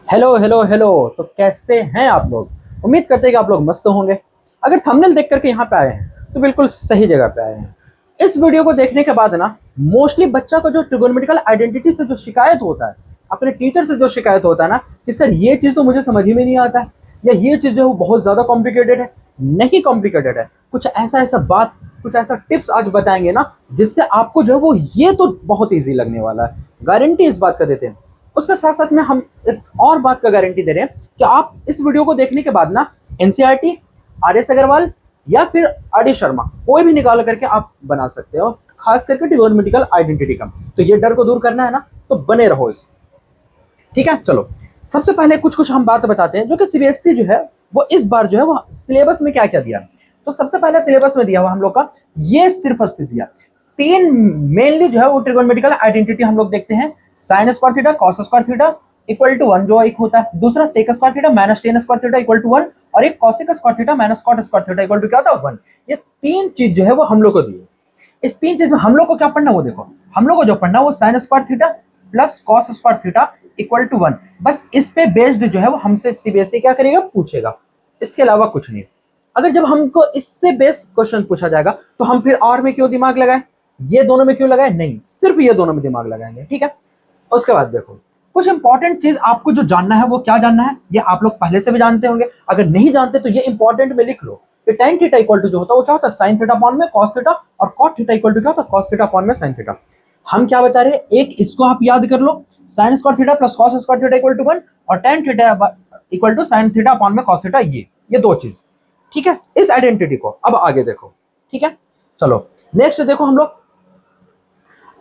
Hello hello hello. तो कैसे हैं आप लोग? उम्मीद करते हैं कि आप लोग मस्त होंगे। अगर थंबनेल देख करके यहाँ पे आए हैं तो बिल्कुल सही जगह पे आए हैं। इस वीडियो को देखने के बाद ना मोस्टली बच्चा को जो ट्रिगोनोमेट्रिकल आइडेंटिटी से जो शिकायत होता है, अपने टीचर से जो शिकायत होता है ना कि सर ये चीज़ तो मुझे समझ ही में नहीं आता है, या ये चीज़ जो है वो बहुत ज़्यादा कॉम्प्लिकेटेड है। नहीं कॉम्प्लिकेटेड है, कुछ ऐसा ऐसा बात, कुछ ऐसा टिप्स आज बताएंगे ना जिससे आपको जो है वो ये तो बहुत ईजी लगने वाला है। गारंटी इस बात का देते हैं। उसके साथ साथ में हम एक और बात का गारंटी दे रहे हैं कि आप इस वीडियो को देखने के बाद ना एनसीईआरटी, आर एस अग्रवाल या फिर आर डी शर्मा कोई भी निकाल करके आप बना सकते हो, खास करके ट्रिगोनोमेट्रिकल आइडेंटिटी का। तो ये डर को दूर करना है ना, तो बने रहो इस। ठीक है, चलो सबसे पहले कुछ कुछ हम बात बताते हैं जो कि सीबीएसई जो है वो इस बार जो है वो सिलेबस में क्या क्या दिया। तो सबसे पहले सिलेबस में दिया हुआ हम लोग का ये सिर्फ अस्तित्व दिया। तीन मेनली जो है वो ट्रिगोनोमेट्रिकल आइडेंटिटी हम लोग देखते हैं। Sine square theta cos square theta equal to 1 जो एक होता है, दूसरा sec square theta minus tan square theta equal to 1, और एक cosec square theta minus cot square theta equal to क्या होता है 1। ये तीन चीज जो है वो हम लोग को दी। इस तीन चीज में हम लोग को क्या पढ़ना वो देखो, हम लोग को जो पढ़ना वो sine square theta plus cos square theta equal to 1। बस इस पे बेस्ड जो है वो हमसे सीबीएसई क्या करेगा, पूछेगा। इसके अलावा कुछ नहीं। अगर जब हमको इससे बेस्ड क्वेश्चन पूछा जाएगा तो हम फिर और में क्यों दिमाग लगाए, ये दोनों में क्यों लगाए, नहीं, सिर्फ ये दोनों में दिमाग लगाएंगे। ठीक है, उसके बाद देखो कुछ इंपॉर्टेंट चीज आपको जो जानना है वो क्या जानना है, ये आप लोग पहले से भी जानते होंगे। अगर नहीं जानते तो ये इंपॉर्टेंट में लिख लो कि tan थीटा इक्वल टू जो होता है वो क्या होता है sin थीटा अपॉन में cos थीटा, और cot थीटा इक्वल टू क्या होता है cos थीटा अपॉन में sin थीटा। हम क्या बता रहे हैं, एक इसको आप याद कर लो, sin square theta plus cos square theta equal to 1, और tan theta equal to sin theta upon में cos थीटा, ये दो चीज। ठीक है, इस आइडेंटिटी को अब आगे देखो। ठीक है, चलो नेक्स्ट देखो हम लोग।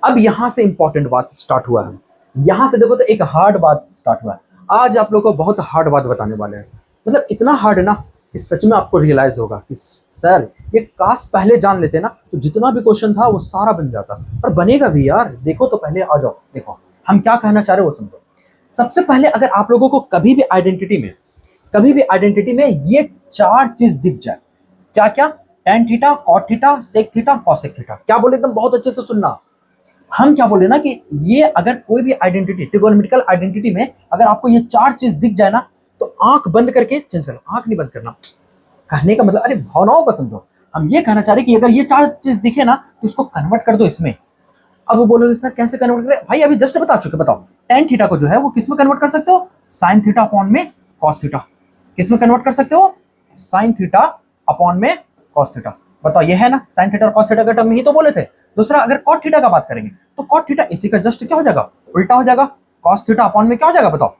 अब यहां से इंपॉर्टेंट बात स्टार्ट हुआ है। यहां से देखो तो एक हार्ड बात स्टार्ट हुआ है। आज आप लोगों को बहुत हार्ड बात बताने वाले हैं, मतलब इतना हार्ड है ना कि सच में आपको रियलाइज होगा कि सर ये काश पहले जान लेते ना तो जितना भी क्वेश्चन था वो सारा बन जाता, और बनेगा भी यार। देखो तो पहले आ जाओ, देखो हम क्या कहना चाह रहे हो वो समझो। सबसे पहले अगर आप लोगों को कभी भी आइडेंटिटी में ये चार चीज दिख जाए, क्या क्या, tan theta cot theta sec theta cosec theta, क्या बोले एकदम बहुत अच्छे से सुनना। हम क्या बोले ना कि ये अगर कोई भी आइडेंटिटी, ट्रिगोनोमेट्रिकल आइडेंटिटी में अगर आपको ये चार चीज दिख जाए ना तो आंख बंद करके चेंज कर लो। आंख नहीं बंद करना, कहने का मतलब अरे भावनाओं को समझो। हम ये कहना चाह रहे कि अगर ये चार चीज दिखे ना तो इसको कन्वर्ट कर दो इसमें। अब वो बोलोगे सर कैसे कन्वर्ट करें, भाई अभी जस्ट बता चुके, बताओ। tan थीटा को जो है वो किस में कन्वर्ट कर सकते हो, sin थीटा अपॉन में cos थीटा। किस में कन्वर्ट कर सकते हो, sin थीटा अपॉन में cos थीटा। बताओ ये है ना, sin थीटा और cos थीटा का टर्म ही तो बोले थे। दूसरा अगर cot थीटा का बात करेंगे तो cot थीटा इसी का जस्ट क्या हो जाएगा, उल्टा हो जाएगा। cos थीटा अपॉन में क्या हो जाएगा बताओ,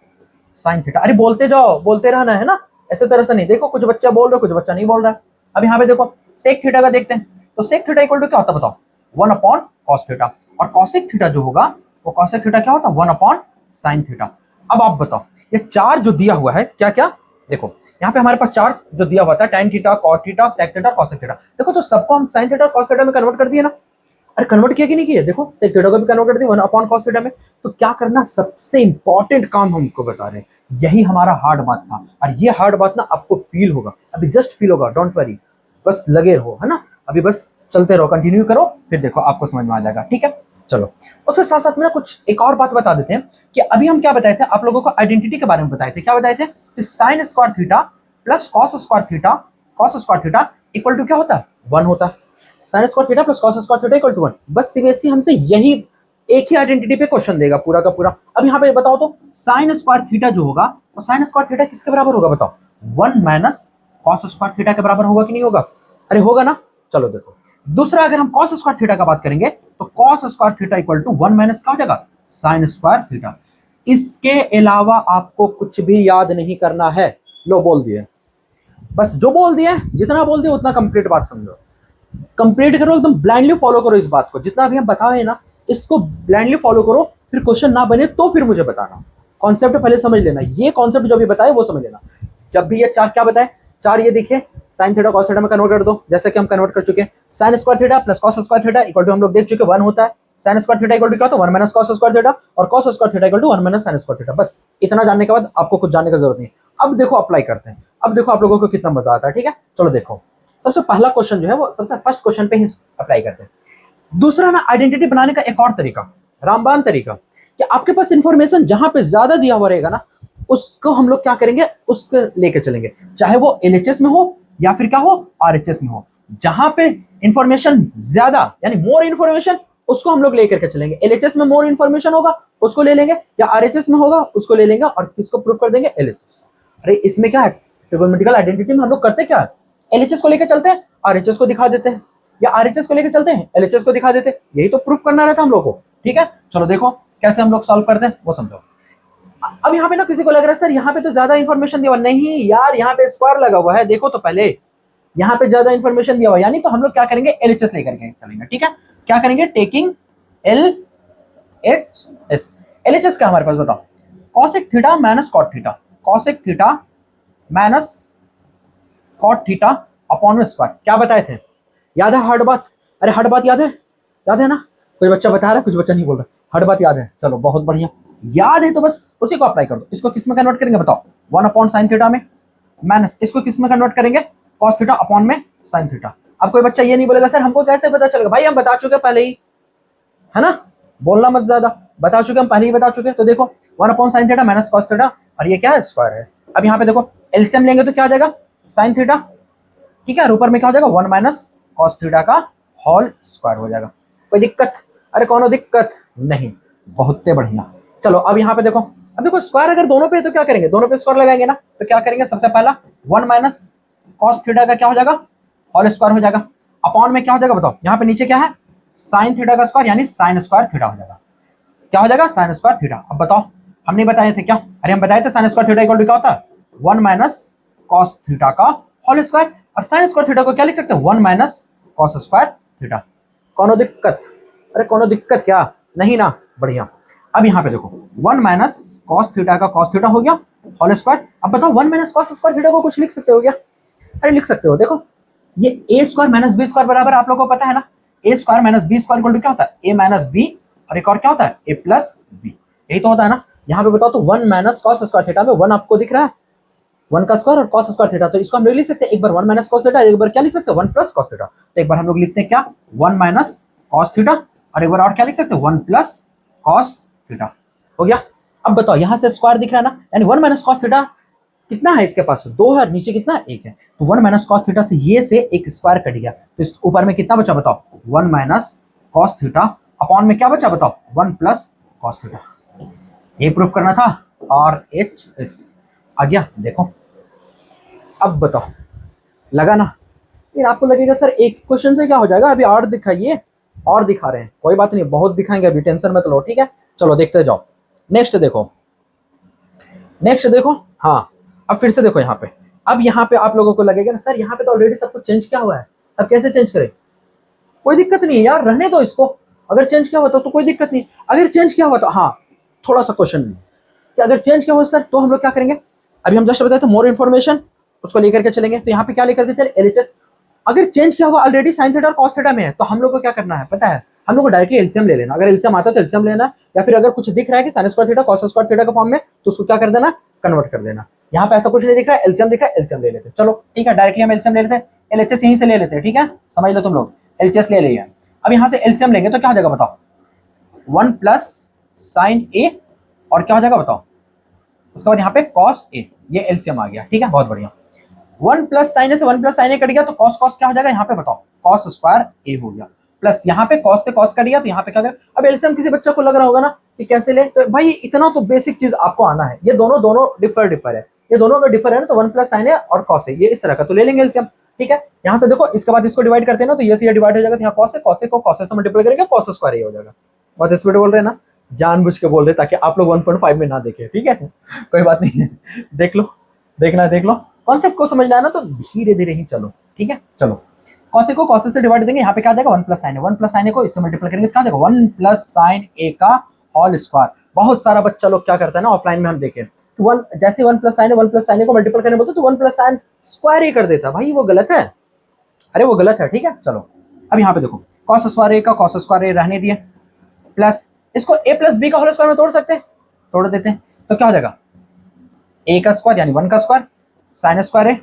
sin थीटा। अरे बोलते जाओ, बोलते रहना है ना, ऐसे तरह से नहीं। देखो कुछ बच्चा बोल रहा है, कुछ बच्चा नहीं बोल रहा है। अब यहाँ पे देखो sec थीटा का देखते हैं, तो sec थीटा इक्वल टू क्या होता है बताओ, 1 अपॉन cos थीटा, और cosec थीटा जो होगा वो cosec थीटा क्या होता है 1 अपॉन sin थीटा। अब आप बताओ ये चार जो दिया हुआ है क्या क्या, देखो यहाँ पे हमारे पास चार जो दिया हुआ था, tan theta cot theta sec theta cosec theta. देखो तो सबको हम sin थीटा और cos थीटा में कन्वर्ट कर दिए ना। अरे कन्वर्ट किया कि नहीं किया, देखो sec थीटा को भी कन्वर्ट कर दिया 1 अपॉन cos थीटा में। तो क्या करना, सबसे इंपॉर्टेंट काम हमको बता रहे हैं, यही हमारा हार्ड बात था। और ये हार्ड बात ना आपको फील होगा, अभी जस्ट फील होगा, डोंट वरी, बस लगे रहो, है ना। अभी बस चलते रहो, कंटिन्यू करो, फिर देखो आपको समझ में आ जाएगा। ठीक है, चलो उसके साथ साथ में ना कुछ एक और बात बता देते हैं कि अभी हम क्या बताए थे आप लोगों को, आइडेंटिटी के बारे में बताए थे। क्या बताए थे कि sine square theta plus cos square theta equal to क्या होता है 1 होता है। Sine square theta plus cos square theta equal to 1। बस सीबीएसई हमसे यही एक ही आइडेंटिटी पे क्वेश्चन देगा पूरा का पूरा। अब यहाँ पे बताओ तो साइन स्क्वायर थीटा जो होगा तो साइन स्क्वायर थीटा किसके बराबर होगा बताओ, 1 माइनस कॉस स्क्वायर थीटा के बराबर होगा कि नहीं होगा, अरे होगा ना। चलो देखो दूसरा अगर हम कॉस स्क्वायर थीटा का बात करेंगे तो cos square theta equal to 1 minus क्या हो जाएगा साइन स्क्वायर थीटा। इसके अलावा आपको कुछ भी याद नहीं करना है। लो बोल दिए, बस जो बोल दिया जितना बोल दिया उतना कंप्लीट बात समझो, कंप्लीट करो, एकदम ब्लाइंडली फॉलो करो इस बात को। जितना भी हम बताए ना इसको ब्लाइंडली फॉलो करो, फिर क्वेश्चन ना बने तो फिर मुझे बताना। कॉन्सेप्ट पहले समझ लेना, ये कॉन्सेप्ट जो भी बताए वो समझ लेना। जब भी ये चार क्या बताए, चार ये देखिए साइन थीटा कॉस थीटा में कन्वर्ट कर दो, जैसे कि हम कन्वर्ट कर चुके हैं। Sine square theta plus cos square theta equal to हम लोग देख चुके 1 होता है। Sine square theta equal to क्या होता है 1 माइनस कॉस स्क्वायर थीटा, और cos square theta equal to 1 minus sine square theta. बस इतना जानने के बाद आपको कुछ जानने की जरूरत नहीं। अब देखो अप्लाई करते हैं, अब देखो आप लोगों को कितना मजा आता है। ठीक है, चलो देखो सबसे पहला क्वेश्चन जो है वो सबसे फर्स्ट क्वेश्चन पे ही अप्लाई करते हैं। दूसरा ना आइडेंटिटी बनाने का एक और तरीका, रामबाण तरीका, कि आपके पास इंफॉर्मेशन जहां पे ज्यादा दिया हुआ रहेगा ना उसको हम लोग क्या करेंगे, उसको लेके चलेंगे, चाहे वो एलएचएस में हो या फिर क्या हो, आरएचएस में हो। जहां पे इंफॉर्मेशन ज्यादा यानी मोर इंफॉर्मेशन, उसको हम लोग लेकर के चलेंगे। एलएचएस में मोर इंफॉर्मेशन होगा उसको ले लेंगे, या आरएचएस में होगा उसको ले लेंगे, और किसको प्रूव कर देंगे, एलएचएस। अरे इसमें क्या है, ट्रिगोनोमेट्रिकल आइडेंटिटी में हम लोग करते क्या है, एलएचएस को लेकर चलते हैं, आरएचएस को दिखा देते हैं, या आरएचएस को लेकर चलते हैं, एलएचएस को दिखा देते हैं। यही तो प्रूफ करना रहता है हम लोग को। ठीक है, चलो देखो कैसे हम लोग सॉल्व करते हैं वो समझो। अब यहाँ पे ना किसी को लग रहा है सर यहाँ पे तो ज्यादा इंफॉर्मेशन दिया हुआ, नहीं यार यहाँ पे स्क्वायर लगा हुआ है, देखो तो पहले यहाँ पे ज्यादा इंफॉर्मेशन दिया हुआ है, यानी तो हम लोग क्या करेंगे, एलएचएस लेकर के चलेंगे। ठीक है, क्या करेंगे, टेकिंग एलएचएस। एलएचएस क्या हमारे पास बताओ, cosec theta minus cot theta, cosec theta minus cot theta upon में स्क्वायर। क्या बताए थे, याद है हार्ड बात, अरे हार्ड बात याद है ना, कोई बच्चा बता रहा है, कुछ बच्चा नहीं बोल रहा, हार्ड बात याद है, चलो बहुत बढ़िया, याद है तो बस उसी को अप्लाई कर दो। इसको किस में कन्वर्ट करेंगे बताओ, 1 अपॉन साइन थीटा में, माइनस इसको किस में कन्वर्ट करेंगे, कॉस थीटा अपॉन में साइन थीटा। अब कोई बच्चा ये नहीं बोलेगा सर हमको कैसे पता चलेगा, भाई हम बता चुके पहले ही, है ना, बोलना मत ज्यादा, बता चुके हम पहले ही बता चुके। तो देखो 1 upon sine theta minus cos theta, और ये क्या है, स्क्वायर है। अब यहाँ पे देखो एलसीएम लेंगे तो क्या आ जाएगा, साइन थीटा, ठीक है, और ऊपर में क्या हो जाएगा, 1 माइनस कॉस थीटा का होल स्क्वायर हो जाएगा। कोई दिक्कत, अरे कौन दिक्कत नहीं, बहुत बढ़िया। चलो अब यहाँ पे देखो, अब देखो स्क्वायर अगर दोनों पे तो क्या करेंगे, दोनों पे स्क्वायर लगाएंगे ना, तो क्या करेंगे, सबसे पहला 1 माइनस कॉस थीटा का क्या हो जाएगा, होल स्क्वायर हो जाएगा, अपॉन में क्या हो जाएगा बताओ, यहाँ पे नीचे क्या है, साइन थीटा का स्क्वायर यानी साइन स्क्वायर थीटा हो जाएगा। क्या हो जाएगा, साइन स्क्वायर थीटा। अब बताओ हम नहीं बताए थे क्या, अरे हम बताए थे sine square theta equal to क्या होता है, 1 माइनस कॉस थीटा का होल स्क्वायर, और साइन स्क्वायर थीटा को क्या लिख सकते हैं, 1 माइनस कॉस स्क्वायर थीटा। कौन दिक्कत, अरे कौन दिक्कत क्या, नहीं ना, बढ़िया। अब यहाँ पे देखो 1 माइनस कॉस थीटा का कॉस थीटा हो गया होल स्क्वायर। अब बताओ 1 माइनस कॉस स्क्वायर थीटा को कुछ लिख सकते हो क्या, अरे लिख सकते हो। देखो ये A square minus B square बराबर आप लोगों को पता है ना, A square minus B square equal to क्या होता है, ए माइनस बी, और एक और क्या होता है, ए प्लस बी, यही तो होता है ना। यहाँ पे बताओ तो 1 माइनस कॉस स्क्वायर थीटा में 1 आपको दिख रहा है, 1 का स्क्वायर और कॉस स्क्वायर थीटा, तो इसको हम लोग लिख सकते हैं एक बार 1 माइनस कॉस थीटा, एक बार क्या लिख सकते हैं, 1 प्लस कॉस थीटा। तो एक बार हम लोग लिखते हैं क्या, 1 माइनस कॉस थीटा, और एक बार और क्या लिख सकते हैं, 1 प्लस कॉस थीटा, हो गया। अब बताओ यहाँ से स्क्वायर दिख रहा है ना, यानी 1 माइनस कॉस थीटा कितना है, इसके पास 2 है, नीचे कितना है, 1 है, तो 1 माइनस कॉस थीटा से ये से एक स्क्वायर कट गया, तो इस ऊपर में कितना बचा बताओ, 1 माइनस कॉस थीटा अपॉन में क्या बचा बताओ, 1 प्लस कॉस थीटा। ये प्रूफ करना था, और एच एस आ गया। देखो अब बताओ, लगा ना, फिर आपको लगेगा सर एक क्वेश्चन से क्या हो जाएगा, अभी और दिखाइए, और दिखा रहे हैं, कोई बात नहीं, बहुत दिखाएंगे अभी, टेंशन मत लो, ठीक है। चलो देखते जाओ, नेक्स्ट देखो, नेक्स्ट देखो, हाँ अब फिर से देखो यहाँ पे, अब यहाँ पे आप लोगों को लगेगा ना सर यहाँ पे तो ऑलरेडी सब कुछ चेंज किया हुआ है, अब कैसे चेंज करें, कोई दिक्कत नहीं है यार, रहने दो इसको, अगर चेंज किया हुआ तो कोई दिक्कत नहीं, अगर चेंज किया हुआ तो हाँ थोड़ा सा क्वेश्चन कि अगर चेंज किया हुआ सर तो हम लोग क्या करेंगे, अभी हम जस्ट बताए थे मोर इन्फॉर्मेशन, उसको लेकर के चलेंगे, तो यहाँ पे क्या लेकर के चले, एलएचएस। अगर चेंज किया हुआ ऑलरेडी साइन थीटा और कॉस थीटा में है, तो हम लोग को क्या करना है पता है, हम लोग को डायरेक्टली एलसीएम ले लेना, अगर एलसीएम आता है तो एलसीएम लेना, या फिर अगर कुछ दिख रहा है कि sine square theta cos square theta के फॉर्म में, तो उसको क्या कर देना, कन्वर्ट कर देना। यहाँ पे ऐसा कुछ नहीं दिख रहा है, एलसीएम दिख रहा है, एलसीएम ले लेते हैं, चलो ठीक है, डायरेक्टली हम एलसीएम ले लेते हैं, एलएचएस यहीं से ले लेते हैं, ठीक है, समझ लो तुम लोग, एलएचएस ले लिया। अब यहाँ से एलसीएम लेंगे तो क्या हो जाएगा बताओ, 1 प्लस साइन ए, और क्या हो जाएगा बताओ, उसके बाद यहाँ पे कॉस ए, ये एलसीएम आ गया, ठीक है, बहुत बढ़िया। 1 प्लस साइन ए से 1 प्लस साइन ए कट गया, तो कॉस कॉस क्या हो जाएगा यहाँ पे बताओ, कॉस स्क्वायर ए हो गया, प्लस यहाँ पे कॉस से कॉस कट गया, तो यहाँ पे क्या हो अब एलसीएम किसी बच्चे को लग रहा होगा ना कि कैसे ले, तो भाई इतना तो बेसिक चीज आपको आना है, ये दोनों दोनों डिफर है, ये दोनों अगर डिफर है ना, तो 1 प्लस साइन ए और कॉस ए, ये इस तरह का, तो ले लेंगे एलसीएम, ठीक है। यहाँ से देखो इसके बाद इसको डिवाइड करते हैं ना, तो ये से ये डिवाइड हो जाएगा, तो यहाँ कॉस ए को कॉस से मल्टीप्लाई करेंगे, कॉस स्क्वायर ए हो जाएगा। बहुत स्पीड बोल रहे हैं ना, जानबूझ के बोल रहे ताकि आप लोग 1.5 में ना देखें, ठीक है, कोई बात नहीं है, देख लो, देखना है देख लो, कॉन्सेप्ट को समझना है ना, तो धीरे धीरे ही चलो, ठीक है। चलो कॉस ए को कॉस से डिवाइड देंगे, यहाँ पे क्या जाएगा 1 प्लस साइन ए, 1 प्लस साइन ए को इससे मल्टीप्लाई करेंगे, क्या जाएगा 1 प्लस साइन ए का होल स्क्वायर। बहुत सारा बच्चा लोग क्या करता है ना, ऑफलाइन में हम देखें तो 1 जैसे 1 प्लस साइन ए को मल्टीप्लाई करने बोलते तो 1 प्लस साइन स्क्वायर ए कर देता, भाई वो गलत है, अरे वो गलत है, ठीक है। चलो अब यहाँ पे देखो कॉस स्क्वायर ए का कॉस स्क्वायर ए रहने दिए, प्लस इसको ए प्लस बी का होल स्क्वायर में तोड़ सकते हैं, तोड़ देते हैं, तो क्या हो जाएगा ए का स्क्वायर यानी 1 का स्क्वायर साइन स्क्वायर ए,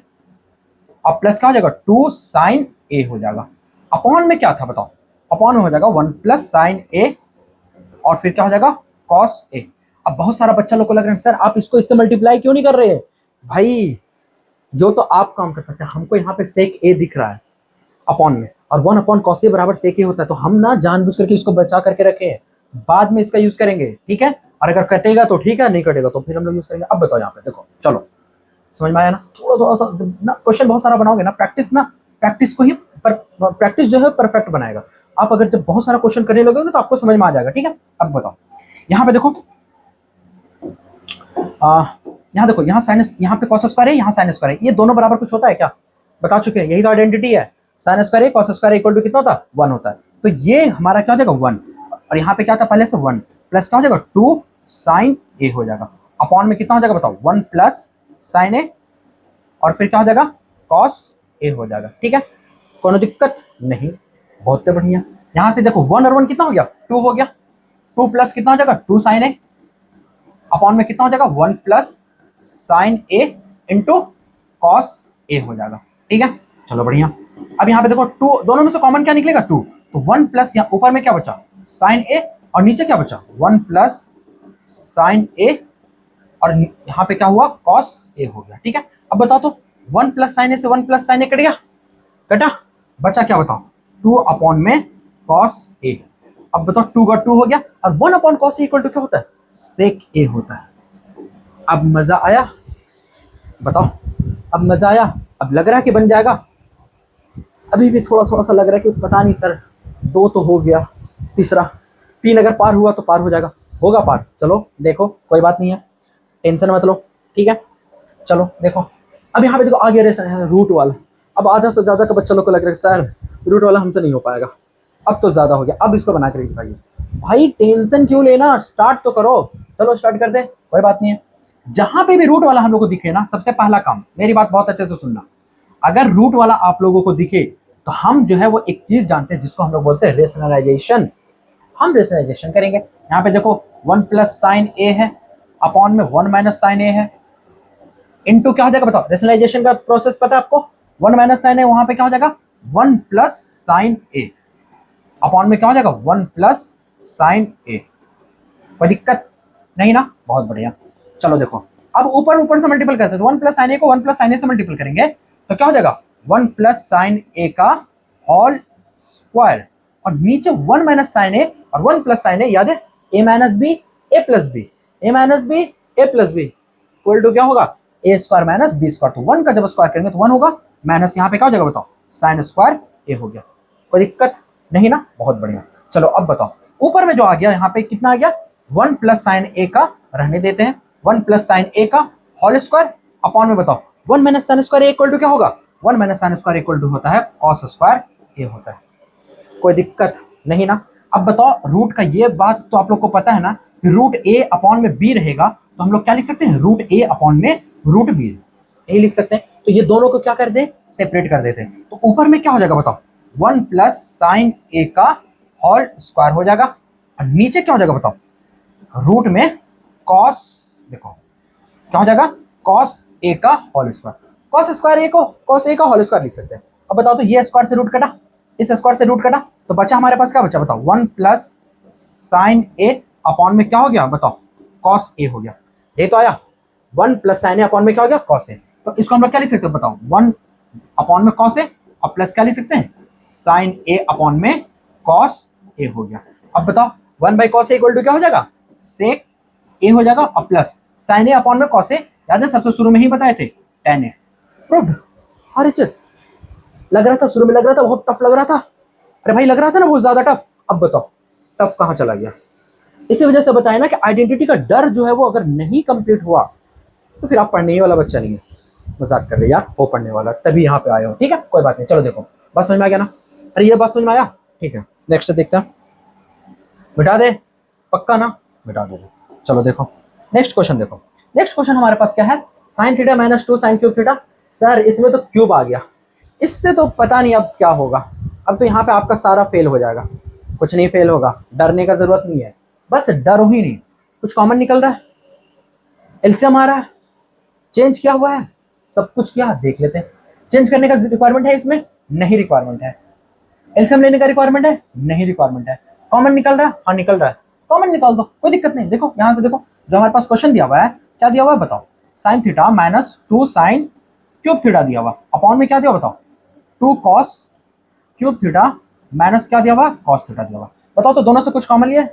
और प्लस क्या हो जाएगा 2 साइन ए हो जाएगा, अपॉन में क्या था बताओ, अपॉन में हो जाएगा 1 प्लस साइन ए, और फिर क्या हो जाएगा कॉस ए। अब बहुत सारा बच्चा लोग को लग रहा है सर आप इसको इससे मल्टीप्लाई क्यों नहीं कर रहे हैं? भाई जो तो आप काम कर सकते हैं, हमको यहाँ पे सेक ए दिख रहा है अपॉन में, और 1 अपॉन कॉस ए बराबर सेक ए होता है, तो हम ना जानबूझ करके इसको बचा करके रखे हैं, बाद में इसका यूज करेंगे, ठीक है। और अगर कटेगा तो ठीक है, नहीं कटेगा तो फिर हम लोग यूज करेंगे। अब बताओ यहाँ पे देखो, चलो समझ में आया ना? थोड़ा थोड़ा सा ना क्वेश्चन बहुत सारा बनाओगे ना, प्रैक्टिस को ही प्रैक्टिस जो है परफेक्ट बनाएगा। आप अगर जब बहुत सारा क्वेश्चन करने लगोगे तो आपको समझ में आ जाएगा, ठीक है। अब बताओ यहाँ पे देखो, यहाँ देखो, यहाँ साइनस, यहाँ पे कॉस स्क्वायर है, यहाँ साइन स्क्वायर है, ये दोनों बराबर कुछ होता है क्या? बता चुके हैं, यही तो आइडेंटिटी है। साइन स्क्वायर है कॉस स्क्वायर इक्वल टू कितना होता है? 1 होता है। तो ये हमारा क्या हो जाएगा? 1। और यहाँ पे क्या था पहले से 1 प्लस क्या हो जाएगा? 2 साइन ए हो जाएगा। अपॉन में कितना हो जाएगा बताओ? 1 प्लस साइन ए, और फिर क्या हो जाएगा? कॉस ए हो जाएगा, ठीक है। कोनो दिक्कत नहीं, बहुत बढ़िया। यहाँ से देखो 1 और 1 कितना हो गया? 2 हो गया। 2 प्लस कितना हो जाएगा? 2 साइन ए, अपॉन में कितना हो जाएगा? 1 plus sine A into cos A हो जाएगा, ठीक है। चलो बढ़िया। अब यहाँ पे देखो 2, दोनों में से कॉमन क्या निकलेगा? 2। तो 1 प्लस, यहाँ ऊपर में क्या बचा? साइन ए, और नीचे क्या बचा? 1 प्लस साइन ए, और यहाँ पे क्या हुआ? कॉस ए हो गया, ठीक है। अब बताओ तो 1 प्लस साइन ए से 1 प्लस साइन ए कट गया, कटा, बचा क्या बताओ? 2 अपॉन में कॉस ए। अब बताओ 2 का 2 हो गया, और 1 upon cos A equal to क्या होता है? सेक ए होता है। अब मजा आया? बताओ, अब मजा आया? अब लग रहा है कि बन जाएगा? अभी भी थोड़ा थोड़ा सा लग रहा है कि पता नहीं सर, 2 तो हो गया, तीसरा 3 अगर पार हुआ तो पार हो जाएगा, होगा पार। चलो देखो, कोई बात नहीं है, टेंशन मत लो, ठीक है। चलो देखो, अब यहाँ पे देखो आ गया रूट वाला। अब आधा से ज्यादा का बच्चा लोग को लग रहा है सर रूट वाला हमसे नहीं हो पाएगा, अब तो ज्यादा हो गया, अब इसको बना कर दिखाइए। भाई टेंशन क्यों लेना, स्टार्ट तो करो। चलो स्टार्ट कर दे, कोई बात नहीं है। जहां पे भी रूट वाला हम लोग को दिखे ना, सबसे पहला काम, मेरी बात बहुत अच्छे से सुनना, अगर रूट वाला आप लोगों को दिखे तो हम जो है वो एक चीज जानते हैं जिसको हम लोग बोलते हैं रेशनलाइजेशन। हम रेशनलाइजेशन करेंगे। यहाँ पे देखो 1 प्लस साइन ए है, अपॉन में 1 माइनस साइन ए है, इनटू क्या हो जाएगा बताओ? रेशनलाइजेशन का प्रोसेस पता है आपको? 1 माइनस साइन ए, वहां पे क्या हो जाएगा? 1 प्लस साइन ए, अपॉन में क्या हो जाएगा? 1 प्लस साइन ए। कोई दिक्कत नहीं ना? बहुत बढ़िया। चलो देखो, अब ऊपर ऊपर से मल्टीपल करते हैं, तो 1 प्लस साइन ए को 1 प्लस साइन ए से मल्टीपल करेंगे तो क्या हो जाएगा? 1 प्लस साइन ए का होल स्क्वायर, और नीचे 1 माइनस साइन ए, और 1 प्लस साइन ए याद है? A minus B A plus B, A minus B A plus B equal to क्या होगा? A square minus B square. तो 1 का जब स्क्वायर करेंगे तो 1 होगा, माइनस यहाँ पे क्या हो जाएगा बताओ? साइन स्क्वायर ए हो गया। कोई दिक्कत नहीं ना? बहुत बढ़िया। चलो अब बताओ, ऊपर में जो आ गया यहाँ पे कितना आ गया? 1 प्लस साइन ए का रहने देते हैं, 1 प्लस साइन ए का होल स्क्वायर, अपॉन में बताओ 1 minus sine square A equal to क्या होगा? 1 minus sine square equal to होता है कॉस स्क्वायर ए होता है। कोई दिक्कत नहीं ना? अब बताओ रूट का, ये बात तो आप लोग को पता है ना कि रूट ए अपॉन में बी रहेगा, तो हम लोग क्या लिख सकते हैं? रूट ए अपॉन में रूट बी, यही लिख सकते हैं। तो ये दोनों को क्या कर दे? सेपरेट कर देते हैं। तो ऊपर में क्या हो जाएगा बताओ? 1 प्लस साइन ए का होल स्क्वायर हो जाएगा, और नीचे क्या हो जाएगा बताओ? रूट में कॉस, देखो क्या हो जाएगा? कॉस ए का होल स्क्वायर। कॉस स्क्वायर ए को कॉस ए का होल स्क्वायर लिख सकते हैं। अब बताओ तो ये स्क्वायर से रूट कटा, इस स्क्वायर से रूट कटा, तो बचा हमारे पास क्या बचा बताओ? 1 प्लस साइन ए अपॉन में क्या हो गया बताओ? कॉस ए हो गया। ये तो आया 1 प्लस साइन ए अपॉन में क्या हो गया? Cos A. तो इसको हम लोग क्या लिख सकते हैं बताओ? 1 अपॉन में कॉस ए, और प्लस क्या लिख सकते हैं? साइन ए अपॉन में कॉस ए हो गया। अब बताओ 1 by cos A equal to क्या हो जाएगा? सेक ए हो जाएगा, और प्लस साइन ए अपॉन में कॉस ए, याद है सबसे शुरू में ही बताए थे, tan ए। प्रूव्ड। आरएचएस लग रहा था, शुरू में लग रहा था बहुत टफ लग रहा था, अरे भाई लग रहा था ना बहुत ज्यादा टफ। अब बताओ टफ कहाँ चला गया? इसी वजह से बताया ना कि आइडेंटिटी का डर जो है वो अगर नहीं कंप्लीट हुआ तो फिर आप पढ़ने ही वाला बच्चा नहीं है। मजाक कर रहे यार, हो पढ़ने वाला, तभी यहाँ पे आए हो, ठीक है कोई बात नहीं। चलो देखो, बात समझ में आ गया ना? अरे ये बात समझ में आया, ठीक है। नेक्स्ट देखते हैं, मिटा दे पक्का ना? मिटा दे। चलो देखो नेक्स्ट क्वेश्चन देखो। नेक्स्ट क्वेश्चन हमारे पास क्या है? Sine theta minus 2 sine cube theta. Sir इसमें तो क्यूब आ गया, इससे तो पता नहीं अब क्या होगा। अब तो यहाँ पे आपका सारा फेल हो जाएगा। कुछ नहीं फेल होगा, डरने का जरूरत नहीं है, बस डरो ही नहीं। कुछ कॉमन निकल रहा है, एलसीएम आ रहा है, चेंज क्या हुआ है, सब कुछ क्या देख लेते हैं। चेंज करने का रिक्वायरमेंट है इसमें? नहीं रिक्वायरमेंट है। एलसीएम लेने का रिक्वायरमेंट है? नहीं रिक्वायरमेंट है। कॉमन निकल रहा है? हाँ निकल रहा है, कॉमन निकाल दो, कोई दिक्कत नहीं। देखो यहाँ से देखो, जो हमारे पास क्वेश्चन दिया हुआ है, क्या दिया हुआ है बताओ, sine theta minus 2 sine cube theta दिया हुआ, अपॉन में क्या दिया बताओ, 2 कॉस क्यूब थीटा माइनस क्या दिया हुआ, कॉस थीटा दिया हुआ। बताओ तो दोनों से कुछ कॉमन लिए,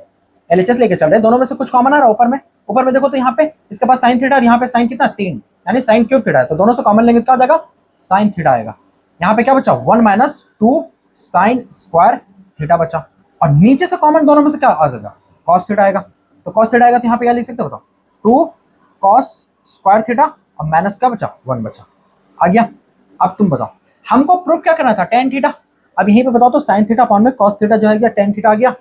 एलएचएस लेके चल रहे हैं, दोनों में से कुछ कॉमन आ रहा है ऊपर में देखो तो यहाँ पे इसके पास साइन थीटा और यहाँ पे साइन कितना 3, यानी साइन क्यूब थीटा है, तो दोनों से कॉमन लेंगे तो क्या हो जाएगा, साइन थीटा आएगा। यहाँ पे क्या बचा 1 माइनस 2 साइन स्क्वायर थीटा बचा, और नीचे से कॉमन दोनों में से क्या आ जाएगा, कॉस थीटा आएगा। तो कॉस थीटा आएगा तो यहाँ पे क्या लिख सकते हो बताओ, 2 कॉस स्क्वायर थीटा और माइनस क्या बचा 1 बचा, आ गया। अब तुम बताओ हमको प्रूफ क्या करना था, टेन थीटा। अब यहीं पे बताओ तो साइन थीटा अपॉन में कॉस थीटा जो है गया टेन थीटा आ गया।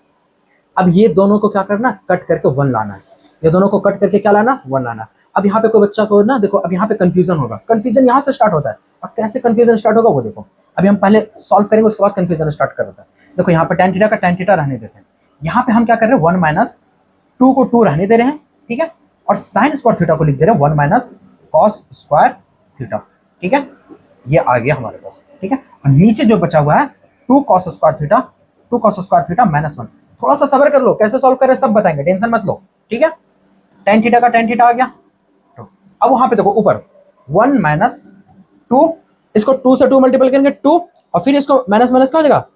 अब ये दोनों को क्या करना, कट करके 1 लाना है, ये दोनों को कट करके क्या लाना, 1 लाना। अब यहाँ पे कोई बच्चा को ना देखो, अब यहाँ पे कंफ्यूजन होगा, कंफ्यूजन यहाँ से स्टार्ट होता है, और कैसे कंफ्यूजन स्टार्ट होगा वो देखो। अभी हम पहले सॉल्व करेंगे, उसके बाद कंफ्यूजन स्टार्ट कर देता है। देखो यहाँ पे टेन थीटा का टेन थीटा रहने देते हैं, यहाँ पे हम क्या कर रहे हैं 1 माइनस 2 को 2 रहने दे रहे हैं, ठीक है, और साइन स्क्वायर थीटा को लिख दे रहे हैं 1 माइनस कॉस स्क्वायर थीटा, ठीक है, ये आ गया हमारे पास, ठीक है। और नीचे जो बचा हुआ है 2 कॉस स्क्वायर थीटा माइनस 1। थोड़ा सा सब्र कर लो, कैसे सॉल्व करें सब बताएंगे, टेंशन मत लो, ठीक है। टेन थीटा का टेन थीटा आ गया, तो अब वहां पे देखो ऊपर 1 माइनस 2, इसको 2 से 2 मल्टीपल करेंगे 2, और फिर इसको माइनस माइनस क्या हो जाएगा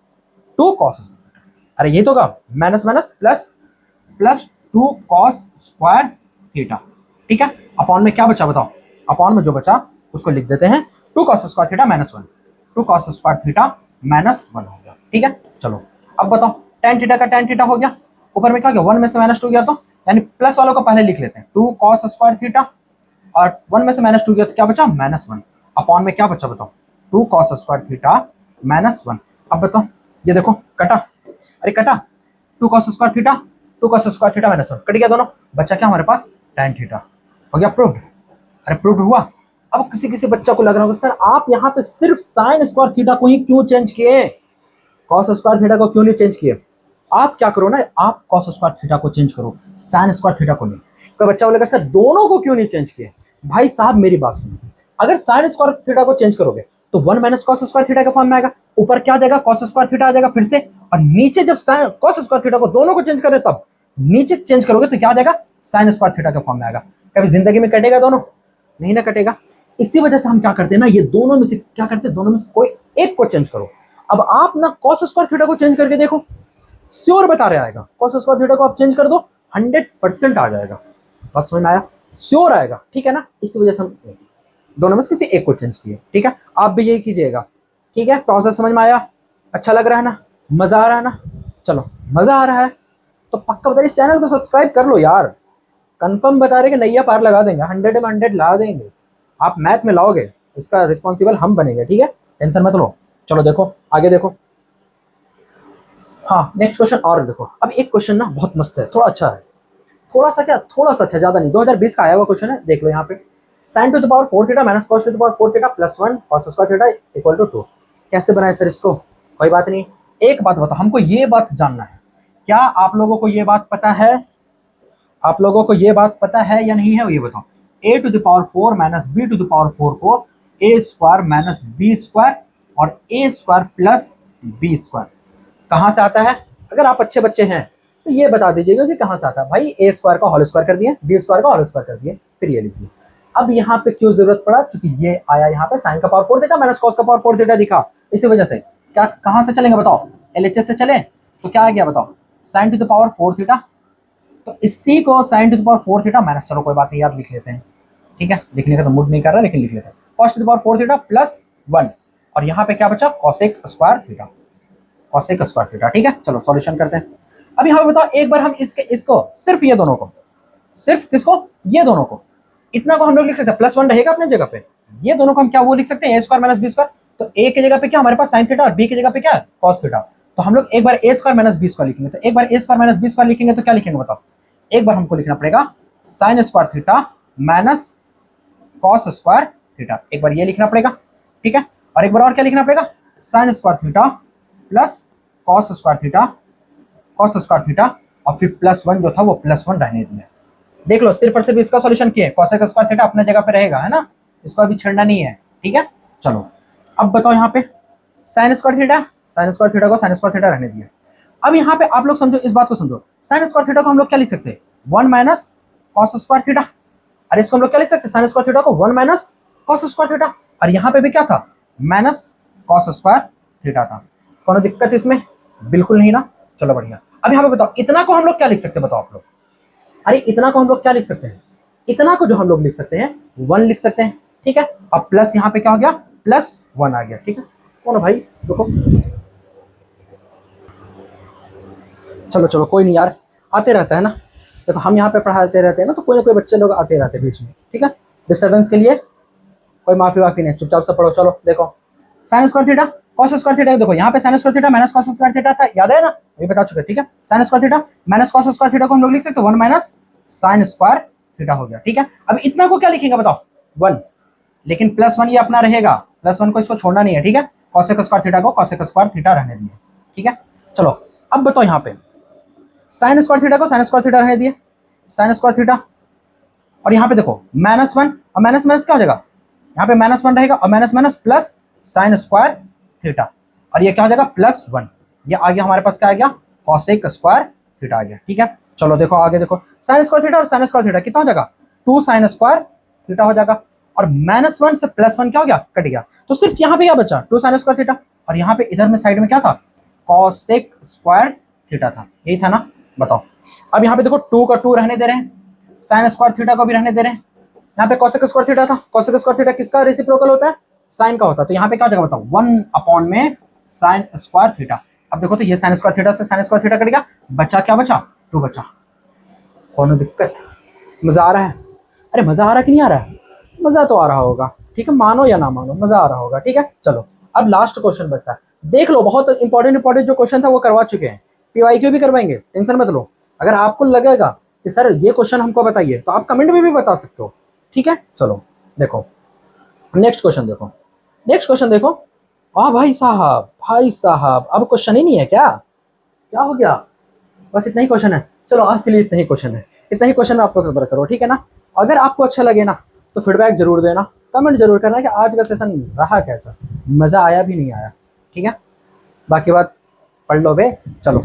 2 कॉस, अरे ये तो का minus minus plus plus 2 cos square theta, ठीक है। अपॉन में क्या बचा बताओ, अपॉन में जो बचा उसको लिख देते हैं 2 cos square theta minus 1, 2 cos square theta minus 1 हो गया, ठीक है। चलो अब बताओ टेन थीटा का टेन थीटा हो गया, ऊपर में क्या गया 1 में से माइनस 2 गया, तो यानी प्लस वालों को पहले लिख लेते हैं 2 कॉस स्क्वायर थीटा, और 1 में से माइनस 2 गया तो क्या बचा माइनस 1, अपॉन में क्या बचा बताओ 2 कॉस स्क्वायर थीटा माइनस 1। अब बताओ ये देखो कटा, अरे कटा 2 cos square theta, 2 cos square theta minus 1 cut गया दोनों, बचा क्या हमारे पास टेन थीटा, हो गया प्रूव्ड। अरे प्रूव्ड हुआ। अब किसी किसी बच्चा को लग रहा होगा सर आप यहाँ पे सिर्फ साइन स्क्वायर थीटा को ही क्यों चेंज किए, कॉस स्क्वायर थीटा को क्यों नहीं चेंज किए। आप क्या करो ना, आप कॉस स्क्वायर थीटा को चेंज करो, साइन स्क्वायर थीटा को नहीं। कोई बच्चा बोलेगा सर दोनों को क्यों नहीं चेंज किए, भाई साहब मेरी बात सुनो, अगर साइन स्क्वायर थीटा को चेंज करोगे तो 1 माइनस कॉस स्क्वायर थीटा का फॉर्म में आएगा, ऊपर क्या आ जाएगा कॉस स्क्वायर थीटा आ जाएगा फिर से, और नीचे जब साइन कॉस स्क्वायर थीटा को दोनों को चेंज करें तब नीचे चेंज करोगे तो क्या आ जाएगा साइन स्क्वायर थीटा के फॉर्म में आएगा। कभी जिंदगी में कटेगा दोनों, नहीं ना कटेगा। इसी वजह से हम क्या करते हैं ना, ये दोनों में से क्या करते हैं, दोनों में से कोई एक को चेंज करो। अब आप ना कॉस स्क्वायर थीटा को चेंज करके देखो, श्योर बता रहे आएगा, कॉस स्क्वायर थीटा को आप चेंज कर दो 100% आ जाएगा, बस समझ में आया, श्योर आएगा, ठीक है ना। इसी वजह से हम दोनों में से किसी एक को चेंज किए, ठीक है। आप भी यही कीजिएगा, ठीक है। प्रोसेस समझ में आया, अच्छा लग रहा है ना, मजा आ रहा है ना, चलो मजा आ रहा है तो पक्का बता, इस चैनल को सब्सक्राइब कर लो यार, कंफर्म बता रहे कि नैया पार लगा देंगे, 100 में 100 ला देंगे, आप मैथ में लाओगे, इसका रिस्पॉन्सिबल हम बनेंगे, ठीक है, टेंशन मत लो। चलो देखो आगे देखो, हाँ नेक्स्ट क्वेश्चन और देखो। अब एक क्वेश्चन ना बहुत मस्त है, थोड़ा अच्छा है, थोड़ा सा क्या, थोड़ा सा अच्छा, ज्यादा नहीं, 2020 का आया हुआ क्वेश्चन है, देख लो यहाँ पे। Sine to the power 4 theta minus cos to the power 4 theta plus 1 cos square theta equal to 2। कैसे बनाए सर इसको, कोई बात नहीं, एक बात बताओ, हमको ये बात जानना है, क्या आप लोगों को ये बात पता है, आप लोगों को ये बात पता है या नहीं है, ये बताओ। a to the power 4 minus b to the power 4 को a square minus b square और a square plus b square कहाँ से आता है। अगर आप अच्छे बच्चे हैं तो ये बता दीजिएगा कि कहाँ से आता है। भाई a स्क्वायर का होल स्क्वायर कर दिए, b स्क्वायर का होल स्क्वायर कर दिए, फिर ये लिखिए। अब यहाँ पे क्यों जरूरत पड़ा, क्योंकि ये आया यहाँ पे साइन का पावर 4 थीटा माइनस कॉस का पावर 4 थीटा दिखा, इसी वजह से क्या कहाँ से चलेंगे बताओ, एलएचएस से चले तो क्या आ गया बताओ, sign to the power 4 theta, तो इसी को sign to the power 4 theta minus, चलो कोई बात नहीं यार लिख लेते हैं, ठीक है, लिखने का तो मूड नहीं कर रहा लेकिन लिख लेते हैं, cos to the power 4 theta plus 1, और यहाँ पे क्या बचा cosec square theta, cosec square theta, ठीक है। चलो सॉल्यूशन करते हैं। अब यहाँ पे बताओ एक बार हम इसको सिर्फ ये दोनों को, सिर्फ किसको, ये दोनों को, इतना को हम लोग लिख सकते हैं, प्लस 1 रहेगा अपने जगह पे, ये दोनों को हम क्या वो लिख सकते हैं a square minus b square, तो a की जगह पे क्या हमारे पास साइन थीटा और b की जगह पे क्या है कॉस थीटा, तो हम लोग एक बार a square minus b square लिखेंगे, तो एक बार a square minus b square लिखेंगे तो क्या लिखेंगे बताओ, एक बार हमको लिखना पड़ेगा sign square theta minus cos square theta, एक बार ये लिखना पड़ेगा, ठीक है, और एक बार और क्या लिखना पड़ेगा sign square theta plus cos square theta, और फिर प्लस 1 जो था वो प्लस 1 रहने दिया। देख लो सिर्फ और सिर्फ इसका सॉल्यूशन किए, कॉसेक स्क्वायर थीटा अपने जगह पे रहेगा, है ना, इसको अभी छेड़ना नहीं है, ठीक है। चलो अब बताओ यहाँ पे साइन स्क्वायर थीटा को साइन स्क्वायर थीटा रहने दिया। अब यहाँ पे आप लोग समझो, इस बात को समझो, साइन स्क्वायर थीटा को हम लोग क्या लिख सकते हैं 1 माइनस कॉस स्क्वायर थीटा। अरे इसको हम लोग क्या लिख सकते हैं, साइन स्क्वायर थीटा को 1 माइनस कॉस स्क्वायर थीटा। और यहाँ पे भी क्या था, माइनस कॉस स्क्वायर थीटा था। कोनो दिक्कत इसमें? बिल्कुल नहीं ना। चलो बढ़िया। अब यहाँ पे बताओ इतना को हम लोग क्या लिख सकते हैं, बताओ आप लोग। अरे इतना को हम लोग क्या लिख सकते हैं, इतना को जो हम लोग लिख सकते हैं 1 लिख सकते हैं, ठीक है। अब प्लस यहाँ पे क्या हो गया, +1 आ गया, ठीक है। कौन भाई देखो, चलो चलो कोई नहीं यार, आते रहता है ना। देखो हम यहाँ पे पढ़ाते रहते हैं ना, तो कोई ना कोई बच्चे लोग आते रहते हैं बीच में, ठीक है। डिस्टर्बेंस के लिए कोई माफी वाफी नहीं, चुपचाप से पढ़ो। चलो देखो, sign square theta cos square theta, देखो यहाँ पे sign square theta minus cos square theta था, याद है ना, ये बता चुके, ठीक है। Sine square theta minus cos square theta को हम लोग लिख सकते हैं 1 माइनस साइन स्क्वायर थीटा हो गया, ठीक है। अब इतना को क्या लिखेंगे बताओ, 1, लेकिन +1 ये अपना रहेगा, +1 को इसको छोड़ना नहीं है, ठीक है। कॉसेक स्क्वायर थीटा को कॉसेक स्क्वायर थीटा रहने दिए, ठीक है। चलो अब बताओ यहाँ पे साइन स्क्वायर थीटा को साइन स्क्वायर थीटा रहने दिए, साइन स्क्वायर थीटा। और यहाँ पे देखो -1 और माइनस माइनस क्या हो जाएगा, यहाँ पे -1 रहेगा और minus minus plus sign square theta, और ये क्या हो जाएगा +1। ये आ गया हमारे पास, क्या आ गया, कॉसेक स्क्वायर थीटा आ गया, ठीक है। चलो देखो आगे देखो, साइन स्क्वायर थीटा और साइन स्क्वायर थीटा कितना हो जाएगा, 2 साइन स्क्वायर थीटा हो जाएगा। और -1 से +1 क्या हो गया, कट गया। तो सिर्फ यहाँ पे क्या बचा, 2 साइन स्क्वायर थीटा। और यहाँ पे इधर में साइड में क्या था, कॉसेक स्क्वायर थीटा था, यही था ना। बताओ अब यहाँ पे देखो 2 का 2 रहने दे रहे हैं, साइन स्क्वायर थीटा को भी रहने दे रहे हैं। यहाँ पे कॉसेक स्क्वायर थीटा था, कॉसेक स्क्वायर थीटा किसका रेसिप्रोकल होता है, साइन का होता है। तो यहाँ पे क्या हो जाएगा बताओ, 1 में साइन स्क्वायर थीटा। अब देखो तो ये साइन स्क्वायर थीटा से साइन स्क्वायर थीटा कट गया, बचा क्या बचा, 2 बचा। कौन दिक्कत, मजा आ रहा है? अरे मजा आ रहा कि नहीं आ रहा है, मजा तो आ रहा होगा, ठीक है, मानो या ना मानो मजा आ रहा होगा, ठीक है। चलो अब लास्ट क्वेश्चन बचता है, देख लो बहुत इंपॉर्टेंट जो क्वेश्चन था वो करवा चुके हैं, PYQ भी करवाएंगे, टेंशन मत लो। अगर आपको लगेगा कि सर ये क्वेश्चन हमको बताइए तो आप कमेंट में भी बता सकते हो, ठीक है। चलो देखो नेक्स्ट क्वेश्चन देखो, नेक्स्ट क्वेश्चन देखो। भाई साहब अब क्वेश्चन ही नहीं है क्या, क्या हो गया, बस इतना ही क्वेश्चन है। चलो आज के लिए इतना ही क्वेश्चन है, इतना ही क्वेश्चन में आपको खबर करो, ठीक है ना। अगर आपको अच्छा लगे ना तो फीडबैक जरूर देना, कमेंट जरूर करना कि आज का सेशन रहा कैसा, मज़ा आया भी नहीं आया, ठीक है। बाकी बात पढ़ लो बे, चलो।